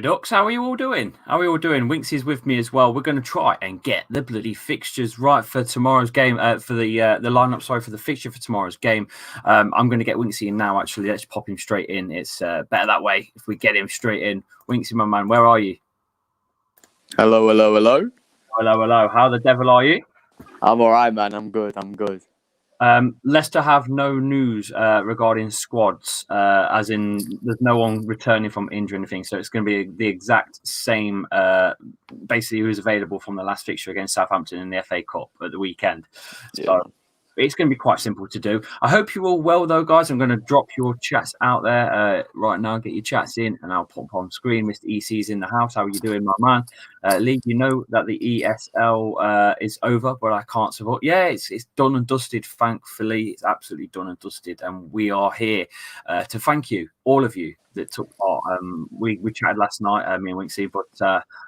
Ducks, how are you all doing? Winksy's with me as well. We're going to try and get the bloody fixtures right for tomorrow's game, for the lineup, for the fixture for tomorrow's game. I'm going to get Winksy in now, actually. Let's pop him straight in. It's better that way if we get him straight in. Winksy, my man, where are you? Hello. Hello. How the devil are you? I'm all right, man. I'm good. Leicester have no news regarding squads, as in there's no one returning from injury or anything. So it's going to be the exact same, basically, who's available from the last fixture against Southampton in the FA Cup at the weekend. Yeah. So it's going to be quite simple to do. I hope you're all well, though, guys. I'm going to drop your chats out there right now. Get your chats in, and I'll pop on screen. Mr. EC's in the house. How are you doing, my man? Lee, you know that the ESL is over, but I can't support. Yeah, it's done and dusted, thankfully. It's absolutely done and dusted, and we are here to thank you, all of you that took part. We chatted last night, me and Winksy, but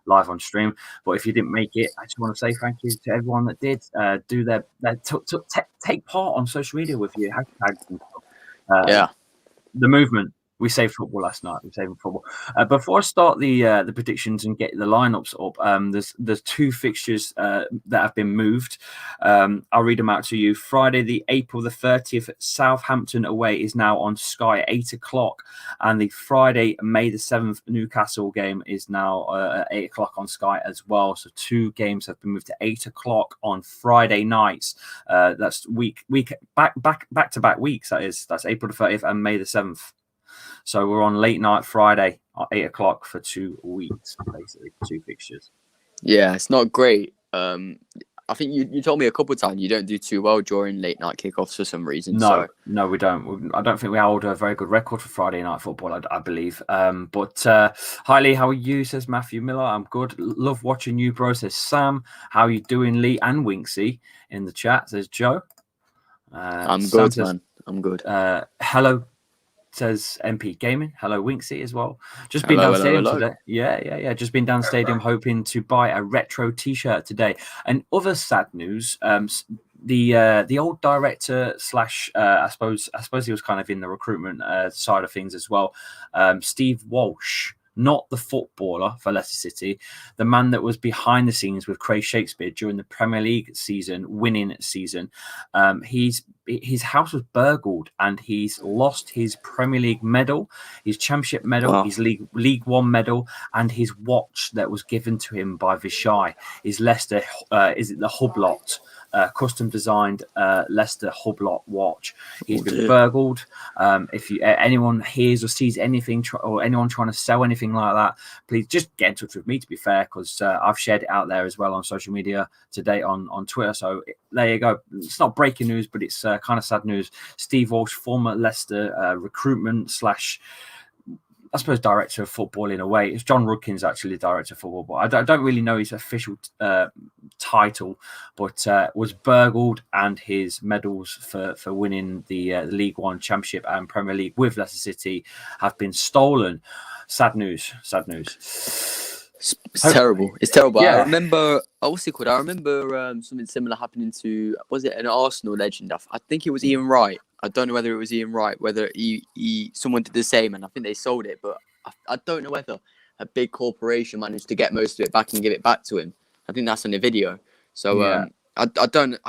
live on stream. But if you didn't make it, I just want to say thank you to everyone that did take part on social media with you, hashtags and stuff. The movement. We saved football last night. We saved football. Before I start the predictions and get the lineups up, there's two fixtures that have been moved. I'll read them out to you. Friday, the April the 30th, Southampton away is now on Sky at 8 o'clock, and the Friday, May the 7th, Newcastle game is now at 8 o'clock on Sky as well. So two games have been moved to 8 o'clock on Friday nights. That's back to back weeks. That's April the 30th and May the 7th. So we're on late night Friday at 8 o'clock for 2 weeks, basically, 2 fixtures. Yeah, it's not great. I think you told me a couple of times you don't do too well during late night kickoffs for some reason. No, we don't. I don't think we hold a very good record for Friday night football, I believe. But hi, Lee, how are you? Says Matthew Miller. I'm good. Love watching you, bro. Says Sam. How are you doing, Lee and Winksy in the chat? Says Joe. I'm good, man. I'm good. Hello. Says MP Gaming. Hello, Winksy as well. Just been down stadium today. Yeah. Just been down stadium hoping to buy a retro T-shirt today. And other sad news. The old director slash I suppose he was kind of in the recruitment side of things as well. Steve Walsh. Not the footballer for Leicester City, the man that was behind the scenes with Craig Shakespeare during the Premier League winning season. His house was burgled and he's lost his Premier League medal, his Championship medal, his League One medal, and his watch that was given to him by Vichy. His Leicester, is it the Hublot? Custom designed Leicester Hublot watch. He's been burgled. If anyone hears or sees anything or anyone trying to sell anything like that, please just get in touch with me, to be fair, because I've shared it out there as well on social media today on Twitter. So there you go. It's not breaking news, but it's kind of sad news. Steve Walsh, former Leicester recruitment slash, I suppose, director of football in a way. It's John Rudkin's actually director of football, but I don't really know his official title, but was burgled, and his medals for winning the League One Championship and Premier League with Leicester City have been stolen. Sad news. It's terrible. Yeah. I remember, what's it called? I remember something similar happening to, was it an Arsenal legend? I think it was Ian Wright. I don't know whether it was Ian Wright, whether someone did the same, and I think they sold it, but I don't know whether a big corporation managed to get most of it back and give it back to him. I think that's in the video. So I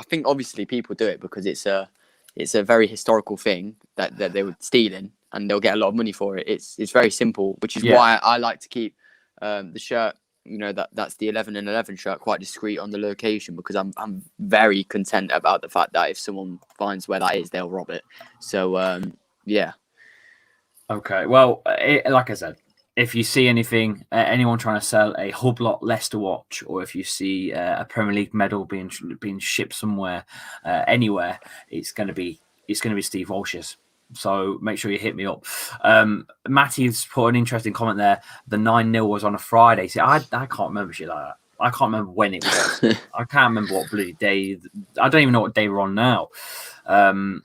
think obviously people do it because it's a very historical thing that they were stealing, and they'll get a lot of money for it. It's very simple, which is why I like to keep the shirt, that's the 11 and 11 shirt, quite discreet on the location, because I'm very content about the fact that if someone finds where that is, they'll rob it. So yeah. Okay, well, like I said, if you see anything, anyone trying to sell a Hublot Leicester watch, or if you see a Premier League medal being shipped somewhere, anywhere, it's going to be Steve Walsh's. So make sure you hit me up. Matty's put an interesting comment there. The 9-0 was on a Friday. See, I can't remember shit like that. I can't remember when it was. I can't remember what bloody day. I don't even know what day we're on now.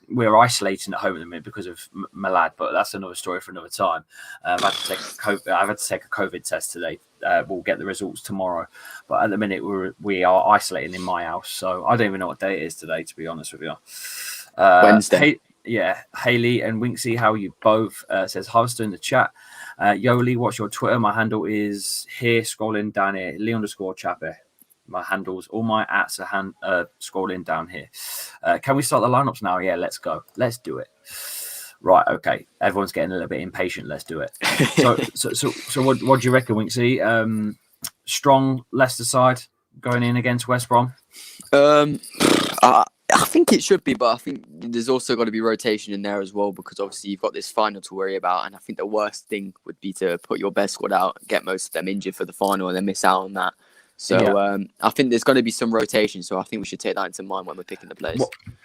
We're isolating at home at the minute because of my lad, but that's another story for another time. I've had to take a COVID test today. We'll get the results tomorrow, but at the minute we are isolating in my house, so I don't even know what day it is today, to be honest with you. Wednesday. Yeah, Haley and Winksy, how are you both? Says Harvester in the chat. Yoli, what's your Twitter? My handle is here, scrolling down here, Lee_Chappy. My handles, all my ats are scrolling down here. Can we start the lineups now? Yeah, let's go. Let's do it. Right, okay. Everyone's getting a little bit impatient. Let's do it. So what do you reckon, Winksy? Strong Leicester side going in against West Brom? I think it should be, but I think there's also got to be rotation in there as well, because obviously you've got this final to worry about, and I think the worst thing would be to put your best squad out, get most of them injured for the final, and then miss out on that. So I think there's going to be some rotation, so I think we should take that into mind when we're picking the players.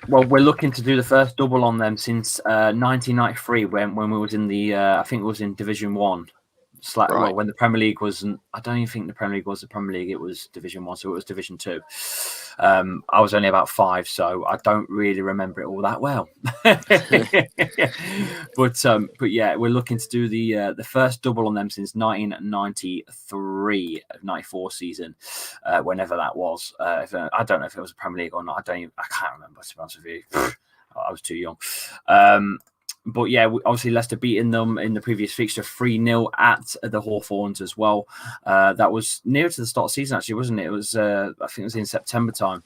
Well, we're looking to do the first double on them since 1993 when we was in the I think it was in Division 1. Right. Well, when the Premier League wasn't, I don't even think the Premier League was the Premier League. It was Division 1, so it was Division 2. I was only about 5, so I don't really remember it all that well. But yeah, we're looking to do the first double on them since 1993, 94 season, whenever that was. I don't know if it was a Premier League or not. I can't remember, to be honest with you. I was too young. But yeah, obviously Leicester beating them in the previous fixture 3-0 at the Hawthorns as well. That was near to the start of the season, actually, wasn't it? It was, I think it was in September time.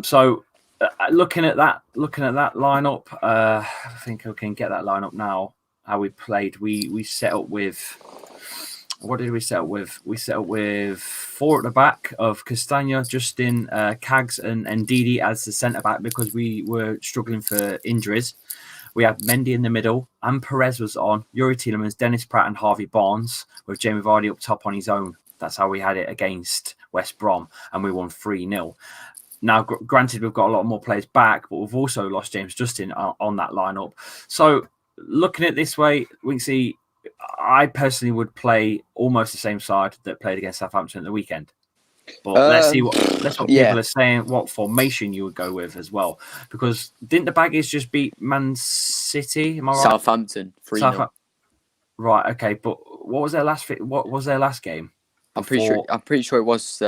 So looking at that lineup, I think I can get that lineup now. How we played, we set up with. What did we set up with? We set up with 4 at the back of Castagna, Justin, Cags, and Ndidi as the centre back because we were struggling for injuries. We had Mendy in the middle, and Perez was on, Yuri Tielemans, Dennis Pratt, and Harvey Barnes, with Jamie Vardy up top on his own. That's how we had it against West Brom, and we won 3-0. Now, granted, we've got a lot more players back, but we've also lost James Justin on that lineup. So, looking at it this way, we can see I personally would play almost the same side that played against Southampton at the weekend. But let's see what people are saying, what formation you would go with as well. Because didn't the Baggies just beat Man City? Am I right? Southampton 3-0. Right, okay. But what was their last game? I'm pretty sure it was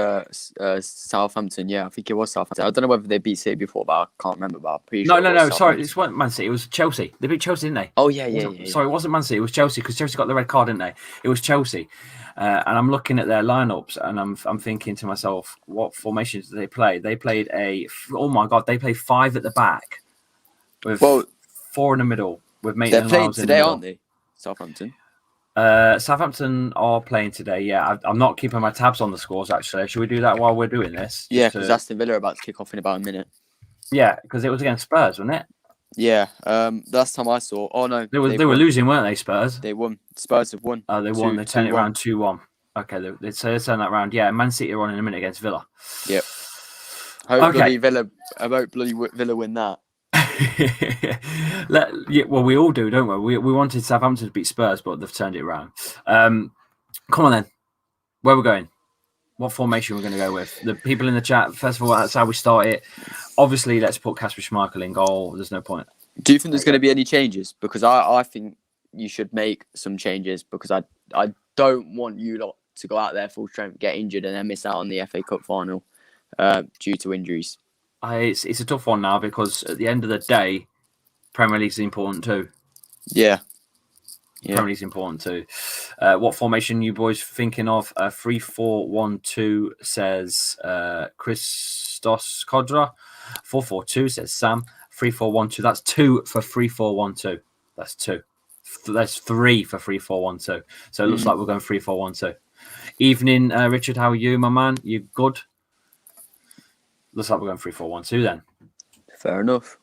Southampton. Yeah, I think it was Southampton. I don't know whether they beat City before, but I can't remember. But I'm pretty sure. No. Sorry, it wasn't Man City. It was Chelsea. They beat Chelsea, didn't they? Oh yeah. Sorry, it wasn't Man City. It was Chelsea because Chelsea got the red card, didn't they? It was Chelsea, and I'm looking at their lineups and I'm thinking to myself, what formations did they play? They played they played 5 at the back, with 4 in the middle, with Maitland. They're playing today, aren't they? Southampton. Southampton are playing today. Yeah, I'm not keeping my tabs on the scores. Actually, should we do that while we're doing this? Yeah, because Aston Villa are about to kick off in about a minute. Yeah, because it was against Spurs, wasn't it? Yeah. Last time I saw. Oh no, they were losing, weren't they? Spurs. They won. Spurs have won. Oh, they won. They turned it around 2-1. Okay, they turn that round. Yeah, Man City are on in a minute against Villa. Yep. Hopefully Villa win that. Well, we all do, don't we? We wanted Southampton to beat Spurs, but they've turned it around. Come on then, where are we going? What formation we're going to go with? The people in the chat. First of all, that's how we start it. Obviously, let's put Kasper Schmeichel in goal. There's no point. Do you think there's going to be any changes? Because I think you should make some changes, because I don't want you lot to go out there full strength, get injured, and then miss out on the FA Cup final due to injuries. It's a tough one now, because at the end of the day, Premier League's important too. Yeah. Premier League's important too. What formation you boys thinking of? 3-4-1-2 says Christos Kodra. 4-4-2 says Sam. 3-4-1-2. That's 2 for 3-4-1-2. That's 2. That's 3 for 3-4-1-2. So it looks like we're going 3-4-1-2. Evening, Richard. How are you, my man? You good? Looks like we're going 3-4-1-2 then. Fair enough.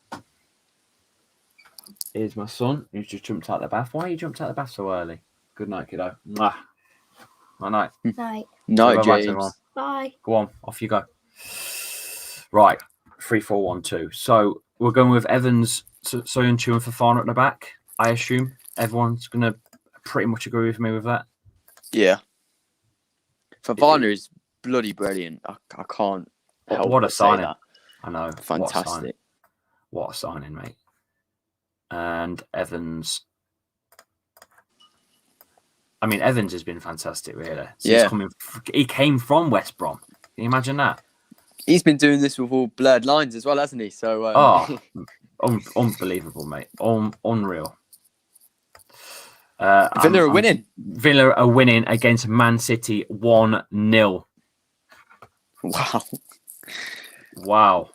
Here's my son, who's just jumped out of the bath. Why you jumped out of the bath so early? Good night, kiddo. Mwah. Night. Night, James. Bye. Go on, off you go. Right, 3-4-1-2. So we're going with Evans, Soyuncu, and Fofana at the back. I assume everyone's going to pretty much agree with me with that. Yeah. Fofana is bloody brilliant. I can't help what a but signing. say that. I know. Fantastic. What a signing, mate. And Evans. I mean, Evans has been fantastic, really. He came from West Brom. Can you imagine that? He's been doing this with all blurred lines as well, hasn't he? So, unbelievable, mate. Unreal. Villa are winning. Villa are winning against Man City 1-0. Wow.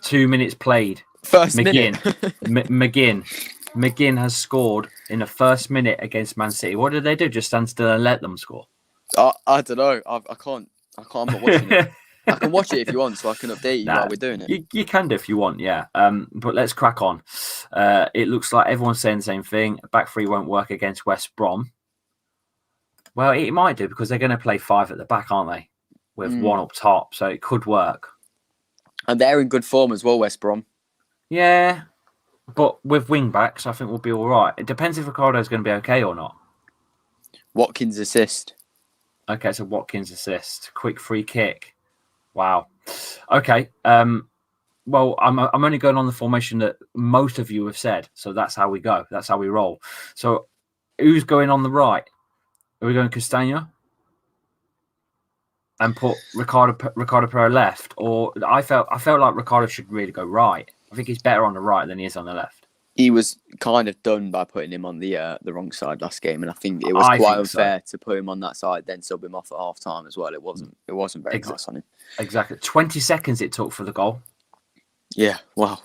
2 minutes played. First McGinn. minute. McGinn has scored in the first minute against Man City. What did they do? Just stand still and let them score? I don't know. I can't. I'm not watching it. I can watch it if you want, so I can update you while we're doing it. You can do if you want, yeah. But let's crack on. It looks like everyone's saying the same thing. Back three won't work against West Brom. Well, it might do because they're going to play 5 at the back, aren't they? With 1 up top, so it could work. And they're in good form as well, West Brom. Yeah, but with wing backs, I think we'll be all right. It depends if Ricardo's going to be okay or not. Watkins assist. Okay, so Watkins assist. Quick free kick. Wow. Okay. Well, I'm only going on the formation that most of you have said, so that's how we go. That's how we roll. So, who's going on the right? Are we going Castagna and put Ricardo Pereira left? Or I felt like Ricardo should really go right. I think he's better on the right than he is on the left. He was kind of done by putting him on the wrong side last game, and I think it was quite unfair to put him on that side, then sub him off at half time as well. It wasn't very nice on him. Exactly. 20 seconds it took for the goal. Yeah. Wow.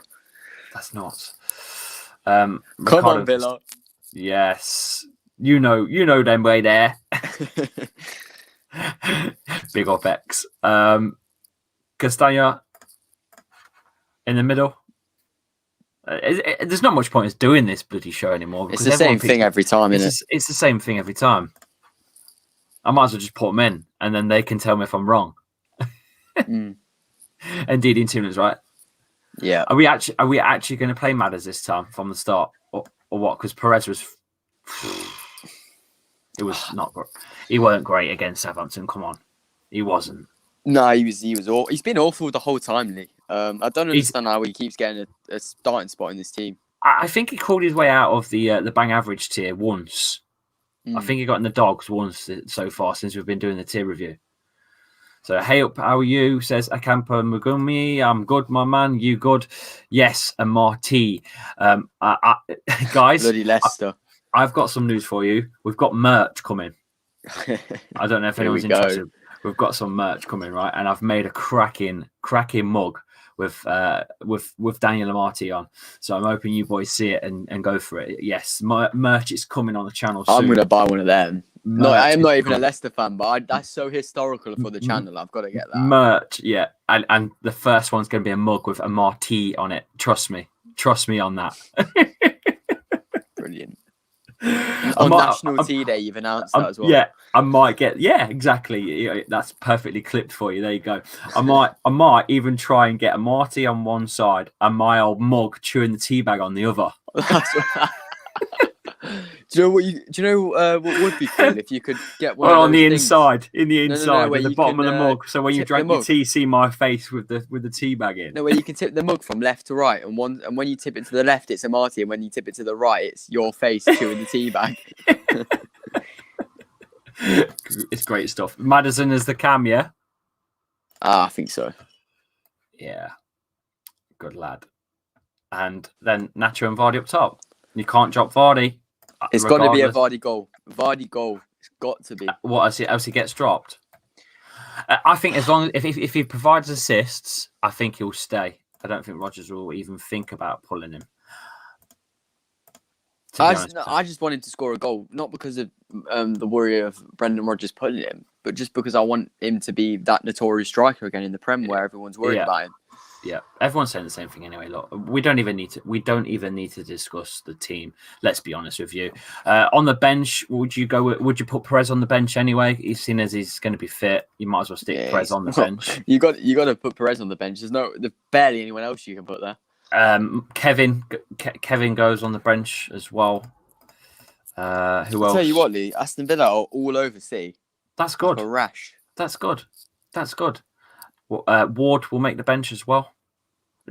That's nuts. Come on, Villa. Yes. You know them way there. Big up X. Castagna in the middle. There's not much point in doing this bloody show anymore. It's the same thing every time, isn't it? It's the same thing every time. I might as well just put them in, and then they can tell me if I'm wrong. Indeed, Intuna's right. Yeah. Are we actually going to play Madders this time from the start, or what? Because Perez was. It was not. He weren't great against Southampton. Come on, he wasn't. No, he was. He's been awful the whole time, Lee. I don't understand how he keeps getting a starting spot in this team. I think he called his way out of the bang average tier once. I think he got in the dogs once so far since we've been doing the tier review. So, hey up, how are you? Says Akampa Mugumi. I'm good, my man. You good? Yes, and Marty. Guys, bloody Leicester. I've got some news for you. We've got merch coming. I don't know if anyone's interested. We've got some merch coming, right? And I've made a cracking mug with Daniel Amati on. So I'm hoping you boys see it and go for it. Yes, merch is coming on the channel soon. I'm going to buy one of them. No, I am not even a Leicester fan, but that's so historical for the channel. I've got to get that. Merch, yeah. And the first one's going to be a mug with a Marti on it. Trust me on that. Brilliant. On National Tea Day, you've announced that as well. Yeah, I might get. Yeah, exactly. That's perfectly clipped for you. There you go. I might even try and get a Marty on one side and my old mug chewing the tea bag on the other. Do you know what would be cool if you could get one? Well, on the inside, in the inside, at the bottom of the mug. So when you drank your tea, see my face with the tea bag in. No, where you can tip the mug from left to right, and when you tip it to the left, it's a Marty, and when you tip it to the right, it's your face chewing the tea bag. It's great stuff. Madison is the cam, yeah. I think so. Yeah, good lad. And then Nacho and Vardy up top. You can't drop Vardy. It's got to be a Vardy goal. Vardy goal. It's got to be. What else he gets dropped? I think as long as if he provides assists, I think he'll stay. I don't think Rodgers will even think about pulling him. I just want him to score a goal, not because of the worry of Brendan Rodgers pulling him, but just because I want him to be that notorious striker again in the Prem, where everyone's worried about him. Yeah, everyone's saying the same thing anyway. Look, we don't even need to discuss the team. Let's be honest with you. On the bench, would you put Perez on the bench anyway? He's seen as he's going to be fit. You might as well stick Perez on the bench. You got to put Perez on the bench. There's barely anyone else you can put there. Kevin goes on the bench as well. Who else? I'll tell you what, Lee, Aston Villa are all over City. That's good. Like a rash. That's good. Ward will make the bench as well.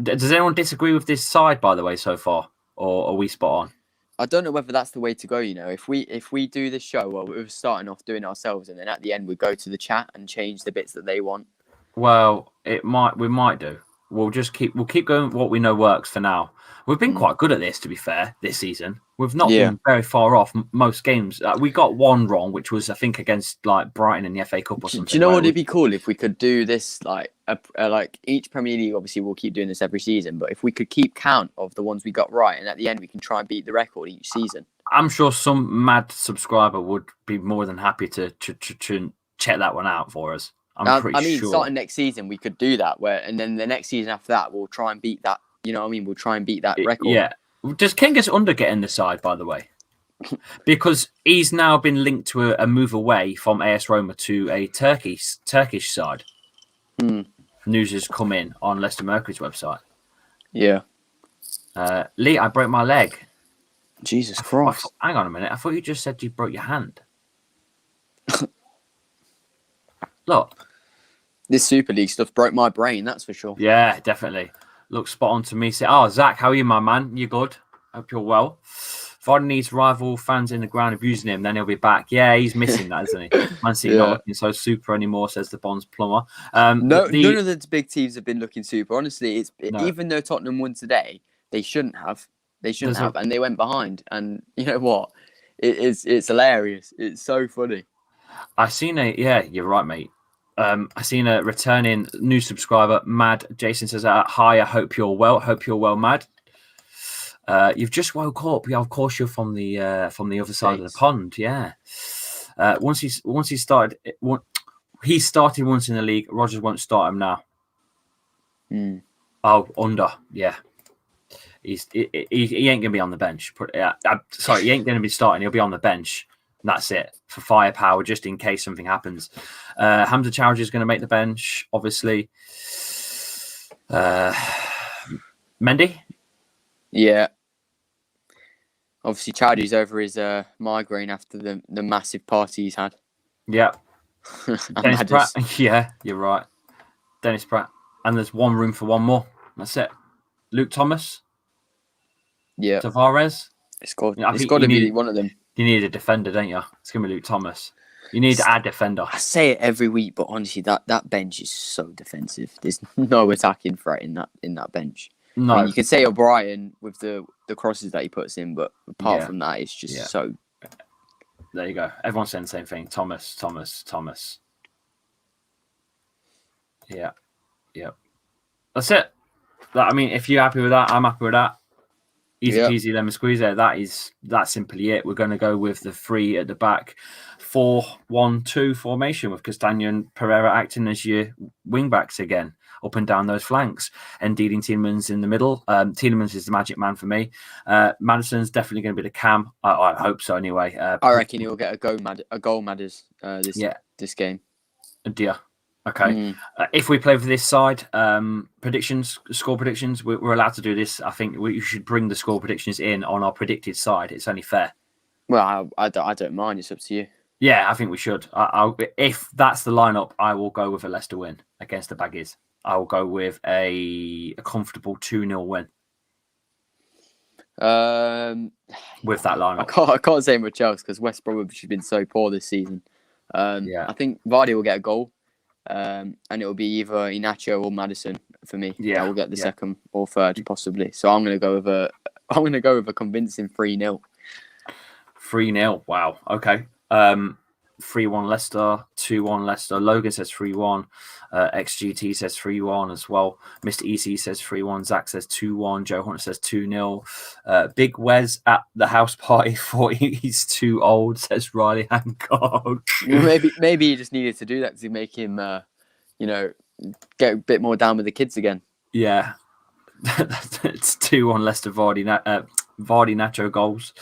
Does anyone disagree with this side, by the way, so far, or are we spot on? I don't know whether that's the way to go. You know, if we do this show, well, we're starting off doing it ourselves, and then at the end we go to the chat and change the bits that they want. Well, we might do. we'll keep going with what we know works for now. We've been quite good at this, to be fair, this season. We've not been very far off most games. We got one wrong, which was, I think, against like Brighton in the FA Cup or something. Do you know what it'd be cool if we could do this like each Premier League? Obviously, we'll keep doing this every season, but if we could keep count of the ones we got right, and at the end we can try and beat the record each season. I'm sure some mad subscriber would be more than happy to check that one out for us. I'm pretty sure. Starting next season, we could do that. And then the next season after that, we'll try and beat that. You know what I mean? We'll try and beat that record. Yeah. Does Kenga's under get in the side, by the way? Because he's now been linked to a move away from AS Roma to a Turkish side. News has come in on Leicester Mercury's website. Yeah. Lee, I broke my leg. Jesus Christ. Hang on a minute. I thought you just said you broke your hand. Look. This Super League stuff broke my brain, that's for sure. Yeah, definitely. Looks spot on to me. Say, Zach, how are you, my man? You good? Hope you're well. Vardy needs rival fans in the ground abusing him, then he'll be back. Yeah, he's missing that, isn't he? Man City not looking so super anymore, says the Bonds plumber. None of the big teams have been looking super. Honestly, even though Tottenham won today, they shouldn't have. And they went behind. And you know what? It's hilarious. It's so funny. You're right, mate. I seen a returning new subscriber, Mad. Jason says, "Hi, I hope you're well. Hope you're well, Mad. You've just woke up. Yeah, of course you're from the other side of the pond. Yeah. Once he started once in the league. Rodgers won't start him now. Oh, under. Yeah. He ain't gonna be on the bench. He ain't gonna be starting. He'll be on the bench. And that's it for firepower, just in case something happens. Hamza Chowdhury is going to make the bench, obviously. Mendy? Yeah. Obviously, Chowdhury's over his migraine after the massive party he's had. Yeah. Dennis Pratt? Yeah, you're right. Dennis Pratt. And there's one room for one more. That's it. Luke Thomas? Yeah. Tavares? It's got to be one of them. You need a defender, don't you? It's going to be Luke Thomas. You need a defender. I say it every week, but honestly, that bench is so defensive. There's no attacking threat in that bench. No. I mean, you could say O'Brien with the crosses that he puts in, but apart from that, it's just so... There you go. Everyone's saying the same thing. Thomas. Yeah. That's it. If you're happy with that, I'm happy with that. Easy peasy lemon squeezer. That's simply it. We're going to go with the three at the back, 4-1-2 formation with Castagna and Pereira acting as your wing backs again, up and down those flanks, and dealing Tielemans in the middle. Tielemans is the magic man for me. Madison's definitely going to be the cam. I hope so anyway. I reckon he'll get a goal, Madders, this game. Dear. Okay. If we play for this side, score predictions, we're allowed to do this. I think we should bring the score predictions in on our predicted side. It's only fair. Well, I don't mind. It's up to you. Yeah, I think we should. If that's the lineup, I will go with a Leicester win against the Baggies. I will go with a comfortable 2-0 win. With that lineup. I can't say much else because West Brom has been so poor this season. I think Vardy will get a goal. And it will be either Iheanacho or Maddison for me. Yeah, I will get the second or third possibly. So I'm going to go with a convincing 3-0. 3-0. Wow. Okay. 3-1 Leicester, 2-1 Leicester. Logan says 3-1. XGT says 3-1 as well. Mr. EC says 3-1. Zach says 2-1. Joe Hunter says 2-0. Big Wes at the house party thought he's too old, says Riley Hancock. Maybe he just needed to do that to make him, get a bit more down with the kids again. Yeah. It's 2-1 Leicester Vardy Nacho goals.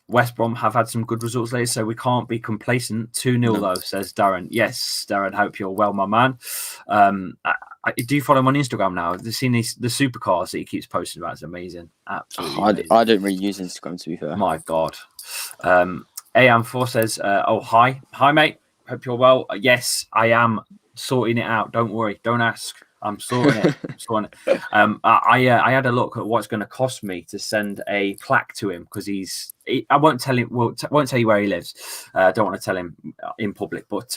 West Brom have had some good results lately, so we can't be complacent. 2-0 though, says Darren. Yes, Darren, hope you're well, my man. Do you follow him on Instagram now? Have you seen the supercars that he keeps posting about? It's amazing. Absolutely amazing. I don't really use Instagram, to be fair. My God. AM4 says, hi. Hi, mate. Hope you're well. Yes, I am sorting it out. Don't worry. Don't ask. I'm sorting it. I had a look at what's going to cost me to send a plaque to him because I won't tell him. Won't tell you where he lives. I don't want to tell him in public, but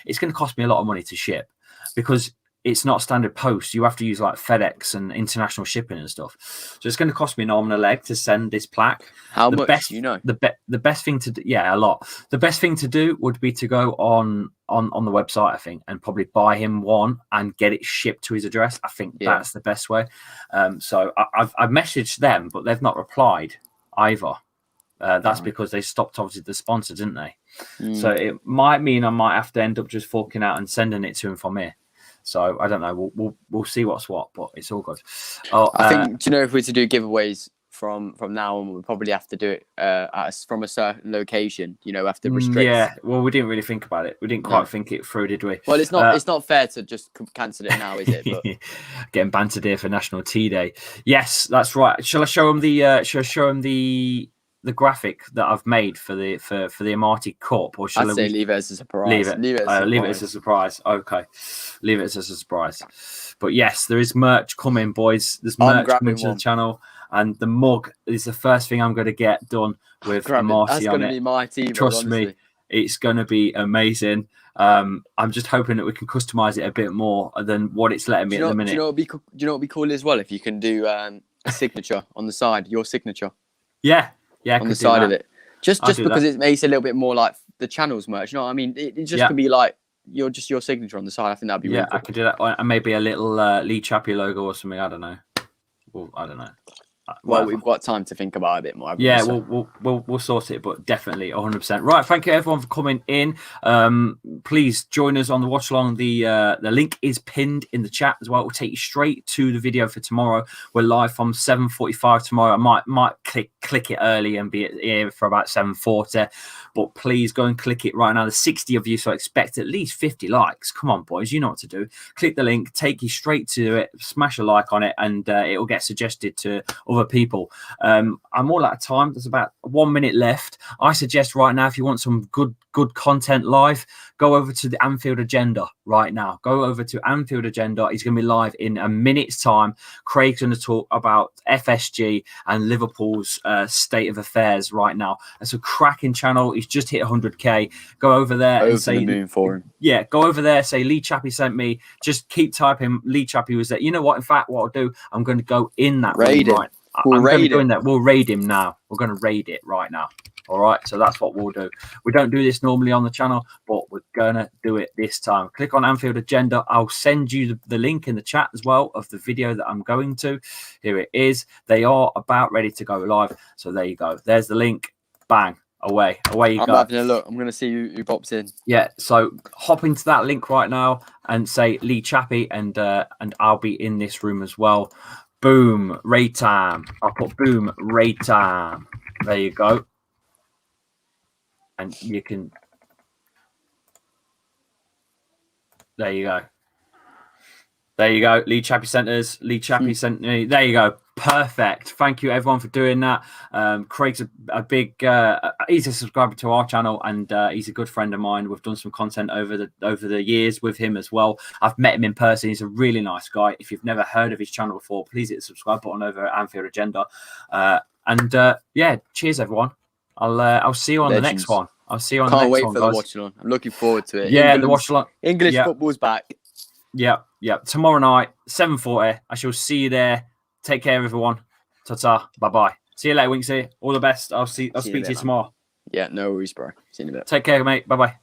it's going to cost me a lot of money to ship because it's not standard post. You have to use like FedEx and international shipping and stuff. So it's going to cost me an arm and a leg to send this plaque. How much? Do you know? The best thing to do, a lot. The best thing to do would be to go on the website, I think, and probably buy him one and get it shipped to his address. I think that's the best way. So I've messaged them, but they've not replied either. That's because they stopped obviously the sponsor, didn't they? So it might mean I might have to end up just forking out and sending it to him from here. So I don't know. We'll see what's what, but it's all good. I think. Do you know if we're to do giveaways from now on, we'll probably have to do it from a certain location. You know, have to restrict. Yeah. Well, we didn't really think about it. We didn't quite think it through, did we? Well, it's not fair to just cancel it now, is it? But... Getting bantered here for National Tea Day. Yes, that's right. Shall I show him the graphic that I've made for the Amati Cup, or shall I'd say leave it as a surprise? Leave it as a surprise. Okay, leave it as a surprise. But yes, there is merch coming, boys. There's merch coming to the channel, and the mug is the first thing I'm going to get done with Amati That's going to be my team. Trust me, it's going to be amazing. I'm just hoping that we can customize it a bit more than what it's letting me at the minute. Do you know what would be cool as well if you can do a signature on the side, your signature? Yeah, on the side of it, just because it makes it a little bit more like the channel's merch. You know what I mean? It just could be like your signature on the side. I think that'd be really cool. I could do that, and maybe a little Lee Chappy logo or something. I don't know. Well, I don't know. Well, we've got time to think about it a bit more. Yeah, we'll sort it, but definitely 100%. Right, thank you everyone for coming in. Please join us on the watch along. The link is pinned in the chat as well. It will take you straight to the video for tomorrow. We're live from 7:45 tomorrow. I might click it early and be here for about 7:40. But please go and click it right now. There's 60 of you, so I expect at least 50 likes. Come on, boys, you know what to do. Click the link, take you straight to it, smash a like on it, and it will get suggested to other people. I'm all out of time. There's about 1 minute left. I suggest right now, if you want some good content live, go over to the Anfield Agenda right now. Go over to Anfield Agenda. He's going to be live in a minute's time. Craig's going to talk about FSG and Liverpool's state of affairs right now. It's a cracking channel. He's just hit 100k. Go over there and say, the moon for him. Yeah, go over there, say Lee Chappy sent me. Just keep typing Lee Chappy was there. You know what? In fact, what I'll do, I'm going to go in that raid room, it. right. We'll raid him now. We're going to raid it right now. All right, so that's what we'll do. We don't do this normally on the channel, but we're going to do it this time. Click on Anfield Agenda. I'll send you the link in the chat as well of the video that I'm going to. Here it is. They are about ready to go live. So there you go. There's the link. Bang. Away you go. I'm having a look. I'm going to see who pops in. Yeah, so hop into that link right now and say Lee Chappy, and I'll be in this room as well. Boom, raid time. I'll put boom, raid time. There you go. And you can. There you go. There you go. Lee Chappy sent us. Lee Chappy sent me. There you go. Perfect. Thank you everyone for doing that. Craig's a big. He's a subscriber to our channel, and he's a good friend of mine. We've done some content over the years with him as well. I've met him in person. He's a really nice guy. If you've never heard of his channel before, please hit the subscribe button over at Anfield Agenda. Yeah, cheers everyone. I'll see you on the next one. I'll see you on the next one. Can't wait for the watch along. I'm looking forward to it. Yeah, the watch along. English football's back. Yeah. Tomorrow night, 7:40. I shall see you there. Take care, everyone. Ta-ta. Bye-bye. See you later, Winksy. All the best. I'll speak to you tomorrow. Yeah, no worries, bro. See you in a bit. Take care, mate. Bye-bye.